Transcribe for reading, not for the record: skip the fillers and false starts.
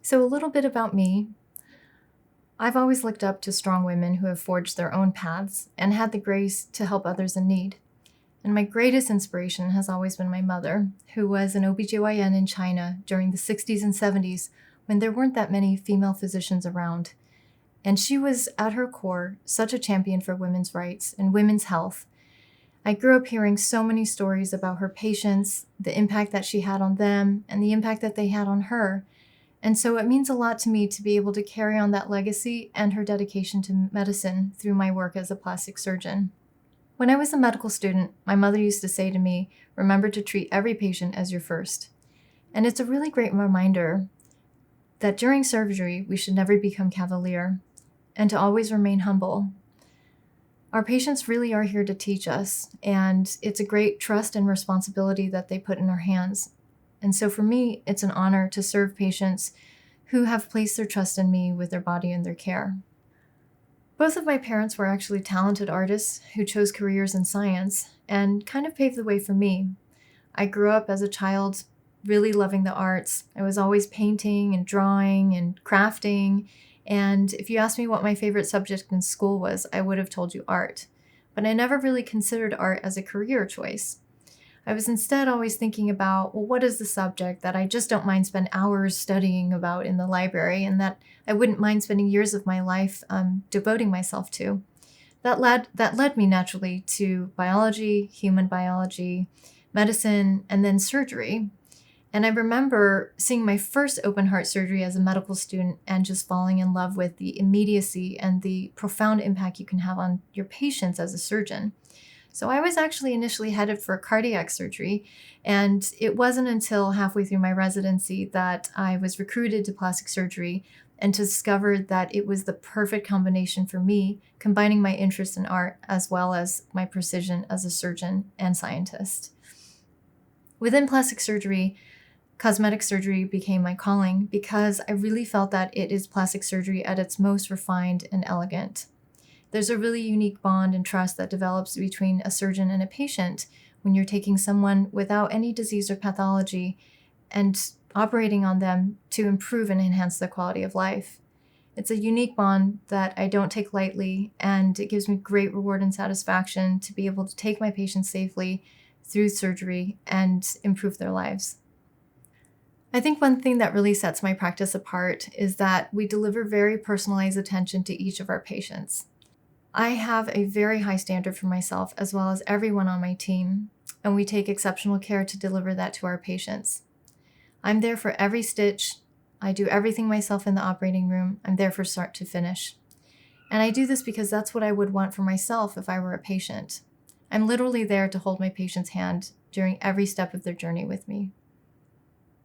So, a little bit about me. I've always looked up to strong women who have forged their own paths and had the grace to help others in need. And my greatest inspiration has always been my mother, who was an OBGYN in China during the 60s and 70s when there weren't that many female physicians around. And she was, at her core, such a champion for women's rights and women's health. I grew up hearing so many stories about her patients, the impact that she had on them, and the impact that they had on her. And so it means a lot to me to be able to carry on that legacy and her dedication to medicine through my work as a plastic surgeon. When I was a medical student, my mother used to say to me, "Remember to treat every patient as your first." And it's a really great reminder that during surgery, we should never become cavalier and to always remain humble. Our patients really are here to teach us, and it's a great trust and responsibility that they put in our hands. And so for me, it's an honor to serve patients who have placed their trust in me with their body and their care. Both of my parents were actually talented artists who chose careers in science and kind of paved the way for me. I grew up as a child really loving the arts. I was always painting and drawing and crafting. And if you asked me what my favorite subject in school was, I would have told you art. But I never really considered art as a career choice. I was instead always thinking about, well, what is the subject that I just don't mind spend hours studying about in the library and that I wouldn't mind spending years of my life devoting myself to? That led me naturally to biology, human biology, medicine, and then surgery. And I remember seeing my first open heart surgery as a medical student and just falling in love with the immediacy and the profound impact you can have on your patients as a surgeon. So I was actually initially headed for cardiac surgery, and it wasn't until halfway through my residency that I was recruited to plastic surgery and discovered that it was the perfect combination for me, combining my interest in art as well as my precision as a surgeon and scientist. Within plastic surgery, cosmetic surgery became my calling because I really felt that it is plastic surgery at its most refined and elegant. There's a really unique bond and trust that develops between a surgeon and a patient when you're taking someone without any disease or pathology and operating on them to improve and enhance their quality of life. It's a unique bond that I don't take lightly, and it gives me great reward and satisfaction to be able to take my patients safely through surgery and improve their lives. I think one thing that really sets my practice apart is that we deliver very personalized attention to each of our patients. I have a very high standard for myself as well as everyone on my team, and we take exceptional care to deliver that to our patients. I'm there for every stitch. I do everything myself in the operating room. I'm there from start to finish. And I do this because that's what I would want for myself if I were a patient. I'm literally there to hold my patient's hand during every step of their journey with me.